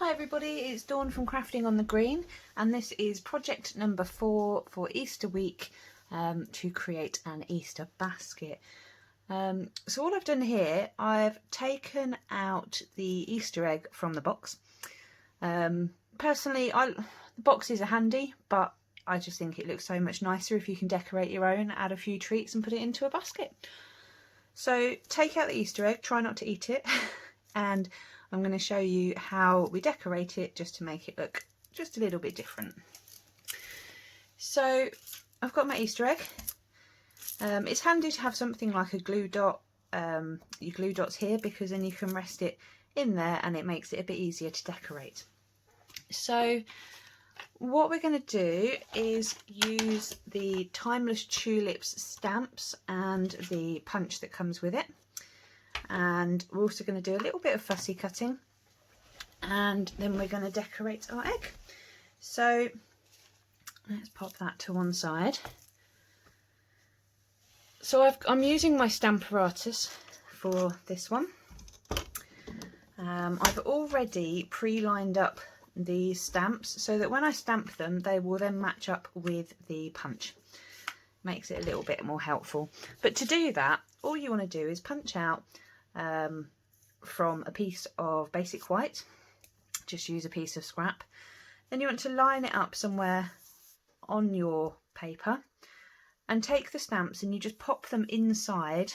Hi everybody, it's Dawn from Crafting on the Green, and this is project number 4 for Easter week to create an Easter basket. So what I've done here, I've taken out the Easter egg from the box. Personally, the boxes are handy, but I just think it looks so much nicer if you can decorate your own, add a few treats and put it into a basket. So take out the Easter egg, try not to eat it, and I'm going to show you how we decorate it just to make it look just a little bit different. So I've got my Easter egg. It's handy to have something like a glue dot, your glue dots here, because then you can rest it in there and it makes it a bit easier to decorate. So what we're going to do is use the Timeless Tulips stamps and the punch that comes with it. And we're also going to do a little bit of fussy cutting, and then we're going to decorate our egg. So let's pop that to one side. So I'm using my stamp apparatus for this one. I've already pre-lined up the stamps so that when I stamp them they will then match up with the punch. Makes it a little bit more helpful. But to do that, all you want to do is punch out from a piece of basic white. Just use a piece of scrap. Then you want to line it up somewhere on your paper and take the stamps and you just pop them inside,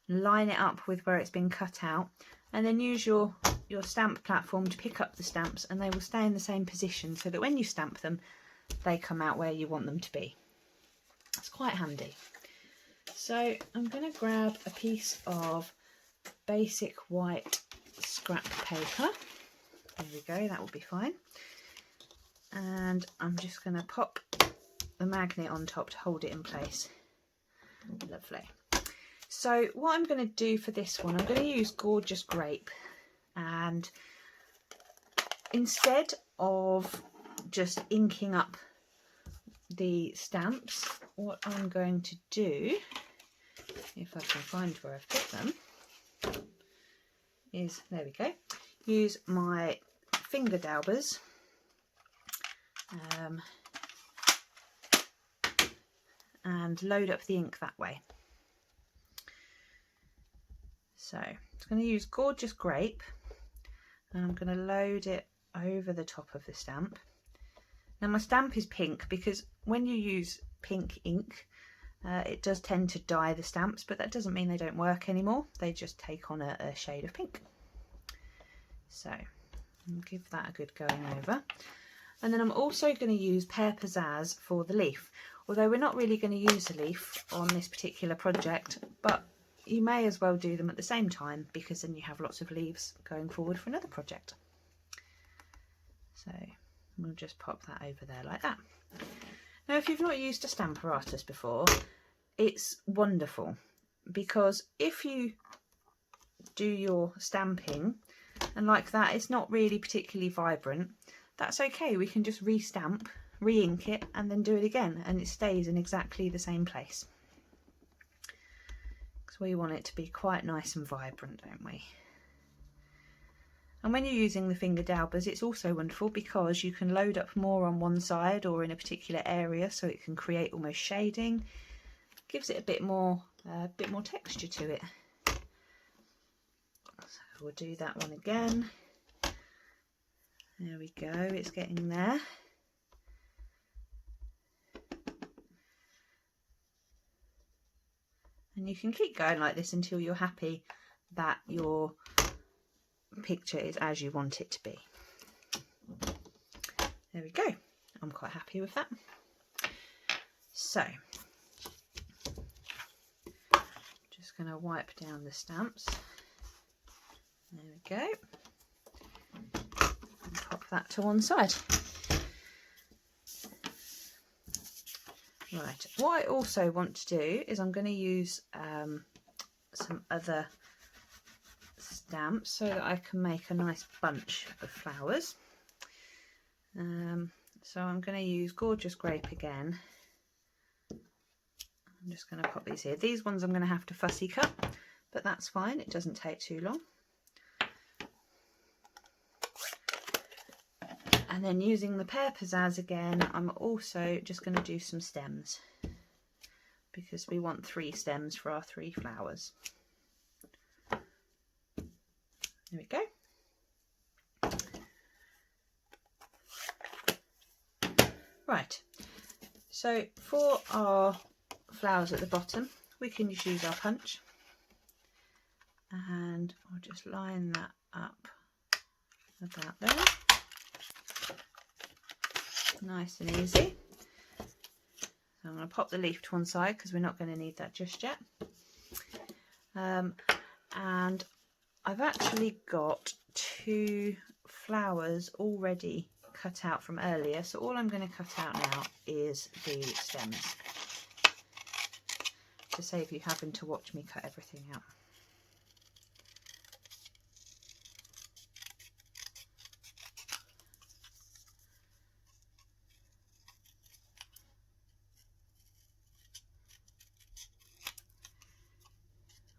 line it up with where it's been cut out, and then use your stamp platform to pick up the stamps, and they will stay in the same position so that when you stamp them they come out where you want them to be. It's quite handy. So I'm going to grab a piece of basic white scrap paper. There we go, that will be fine. And I'm just going to pop the magnet on top to hold it in place. Lovely. So what I'm going to do for this one, I'm going to use Gorgeous Grape, and instead of just inking up the stamps, what I'm going to do, if I can find where I've put them, is, there we go, use my finger daubers and load up the ink that way. So I'm going to use Gorgeous Grape and I'm going to load it over the top of the stamp. Now my stamp is pink because when you use pink ink it does tend to dye the stamps, but that doesn't mean they don't work anymore. They just take on a shade of pink. So I'll give that a good going over. And then I'm also going to use Pear Pizzazz for the leaf. Although we're not really going to use a leaf on this particular project, but you may as well do them at the same time because then you have lots of leaves going forward for another project. So we'll just pop that over there like that. Now if you've not used a stamp apparatus before, it's wonderful, because if you do your stamping and like that it's not really particularly vibrant, that's okay, we can just re-stamp, re-ink it and then do it again and it stays in exactly the same place. Because we want it to be quite nice and vibrant, don't we? And when you're using the finger daubers, it's also wonderful because you can load up more on one side or in a particular area, so it can create almost shading. Gives it a bit more texture to it. So we'll do that one again. There we go, it's getting there. And you can keep going like this until you're happy that your picture is as you want it to be. There we go. I'm quite happy with that. So just going to wipe down the stamps. There we go. And pop that to one side. Right, what I also want to do is I'm going to use some other stamps so that I can make a nice bunch of flowers. So I'm going to use Gorgeous Grape again. I'm just going to pop these here. These ones I'm going to have to fussy cut, but that's fine, it doesn't take too long. And then using the pear pizzazz again, I'm also just going to do some stems because we want 3 stems for our 3 flowers. There we go. Right, so for our flowers at the bottom, we can just use our punch, and I'll just line that up about there. Nice and easy. So I'm going to pop the leaf to one side because we're not going to need that just yet. And I've actually got 2 flowers already cut out from earlier, so all I'm going to cut out now is the stems, to save you having to watch me cut everything out.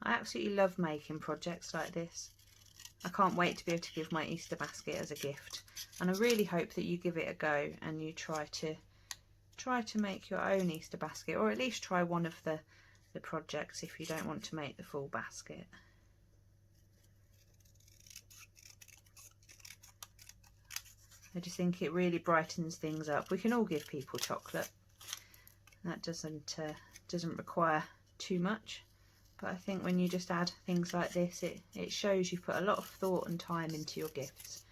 I absolutely love making projects like this. I can't wait to be able to give my Easter basket as a gift, and I really hope that you give it a go and you try to make your own Easter basket, or at least try one of the projects if you don't want to make the full basket. I just think it really brightens things up. We can all give people chocolate. That doesn't require too much. But I think when you just add things like this, it shows you've put a lot of thought and time into your gifts.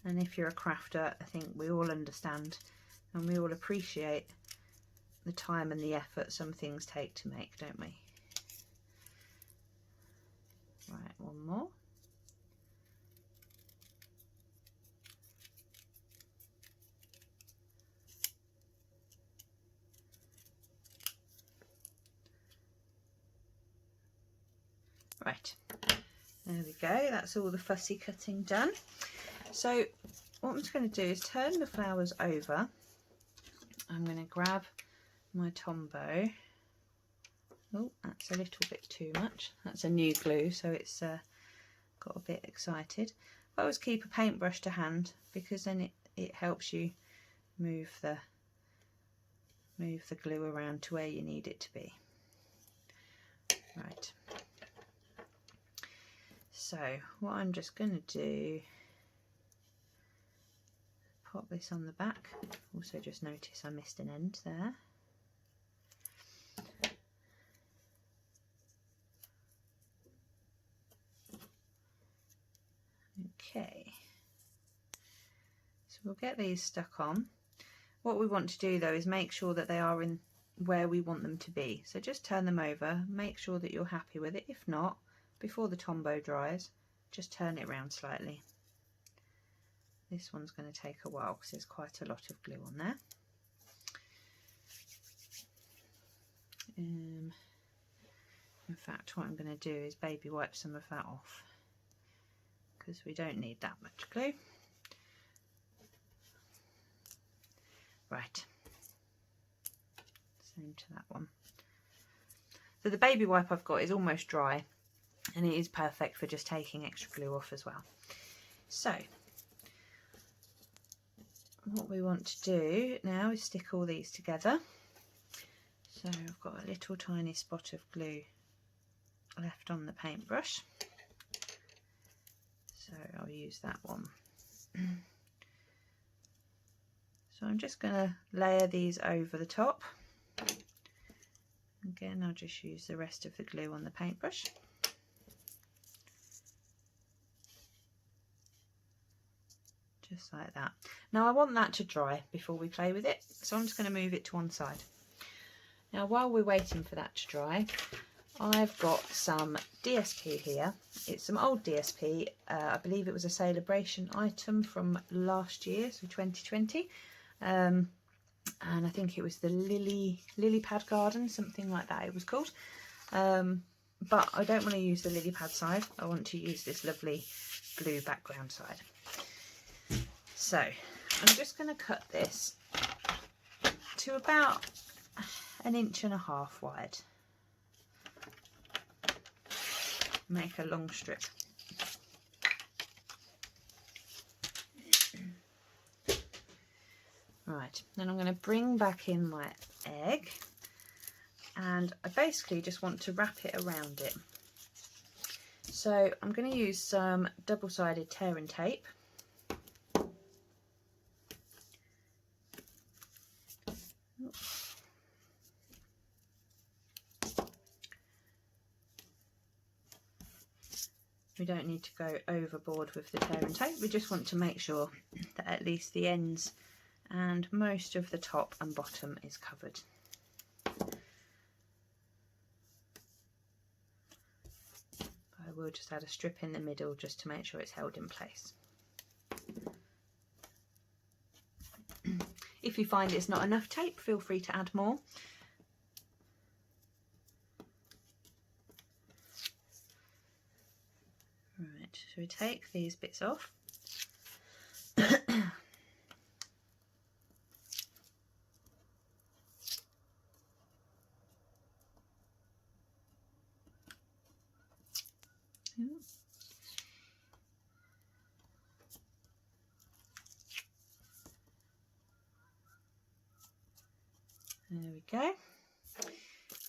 And if you're a crafter, I think we all understand and we all appreciate the time and the effort some things take to make, don't we? Right, one more. Right, there we go, that's all the fussy cutting done. So what I'm just going to do is turn the flowers over. I'm going to grab my Tombow. Oh, that's a little bit too much. That's a new glue, so it's got a bit excited. I always keep a paintbrush to hand because then it helps you move the glue around to where you need it to be. Right. So what I'm just going to do, pop this on the back. Also just notice I missed an end there. Okay, so we'll get these stuck on. What we want to do though is make sure that they are in where we want them to be. So just turn them over, make sure that you're happy with it. If not, before the Tombow dries, just turn it around slightly. This one's going to take a while because there's quite a lot of glue on there. In fact, what I'm going to do is baby wipe some of that off because we don't need that much glue. Right, same to that one. So the baby wipe I've got is almost dry and it is perfect for just taking extra glue off as well. So what we want to do now is stick all these together. So I've got a little tiny spot of glue left on the paintbrush, so I'll use that one. So I'm just going to layer these over the top. Again, I'll just use the rest of the glue on the paintbrush. Just like that. Now I want that to dry before we play with it, so I'm just going to move it to one side. Now while we're waiting for that to dry, I've got some DSP here. It's some old DSP. I believe it was a celebration item from last year, so 2020. And I think it was the lily pad garden, something like that it was called. But I don't want to use the lily pad side. I want to use this lovely blue background side. So I'm just going to cut this to about 1.5 inches wide. make a long strip. Right, then I'm going to bring back in my egg, and I basically just want to wrap it around it. So I'm going to use some double-sided tearing tape. We don't need to go overboard with the tearing tape, we just want to make sure that at least the ends and most of the top and bottom is covered. I will just add a strip in the middle just to make sure it's held in place. If you find it's not enough tape, feel free to add more. Right, so we take these bits off. There we go.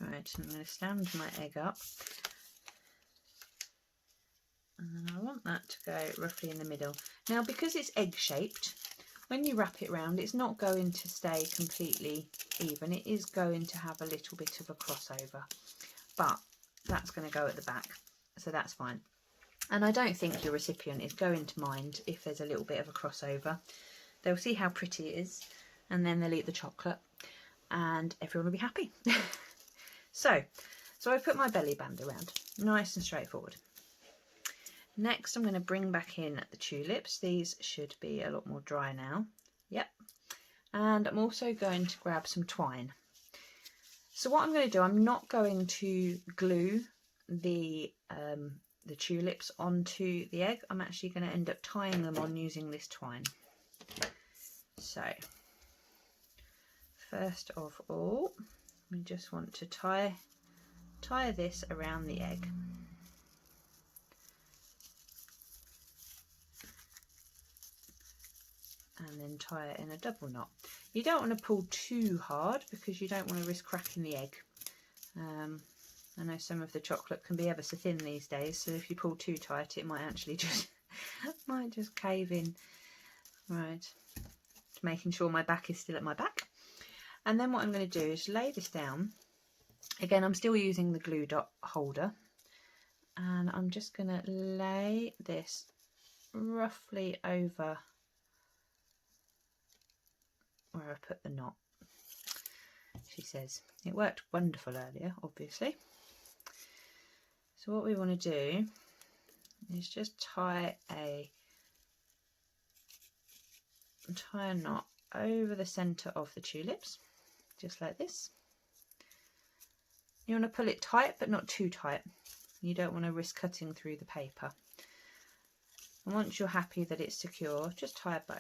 Right, I'm going to stand my egg up, and I want that to go roughly in the middle. Now, because it's egg shaped, when you wrap it round, it's not going to stay completely even. It is going to have a little bit of a crossover, but that's going to go at the back, so that's fine. And I don't think your recipient is going to mind if there's a little bit of a crossover. They'll see how pretty it is, and then they'll eat the chocolate, and everyone will be happy. So I put my belly band around, nice and straightforward. Next, I'm going to bring back in the tulips. These should be a lot more dry now. Yep. And I'm also going to grab some twine. So what I'm going to do, I'm not going to glue the tulips onto the egg. I'm actually going to end up tying them on using this twine. So first of all, we just want to tie this around the egg. And then tie it in a double knot. You don't want to pull too hard because you don't want to risk cracking the egg. I know some of the chocolate can be ever so thin these days, so if you pull too tight it might actually just cave in. Right, just making sure my back is still at my back. And then what I'm going to do is lay this down. Again, I'm still using the glue dot holder, and I'm just going to lay this roughly over where I put the knot. She says it worked wonderful earlier, obviously. So what we want to do is just tie a knot over the centre of the tulips, just like this. You want to pull it tight, but not too tight. You don't want to risk cutting through the paper. And once you're happy that it's secure, just tie a bow.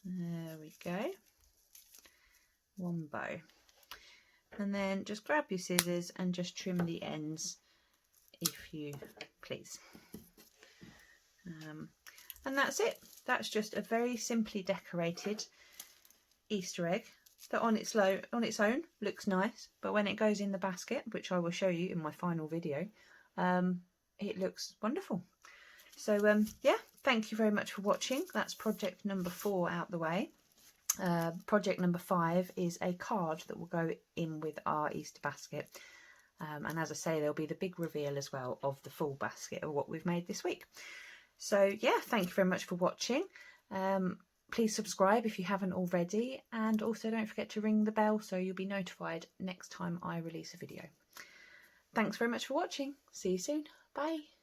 There we go. One bow. And then just grab your scissors and just trim the ends if you please. And that's it. That's just a very simply decorated Easter egg that on its own looks nice, but when it goes in the basket, which I will show you in my final video, it looks wonderful. So yeah, thank you very much for watching. That's project number 4 out the way. Project number 5 is a card that will go in with our Easter basket. And as I say, there'll be the big reveal as well of the full basket of what we've made this week. So yeah, thank you very much for watching. Please subscribe if you haven't already, and also don't forget to ring the bell so you'll be notified next time I release a video. Thanks very much for watching. See you soon. Bye.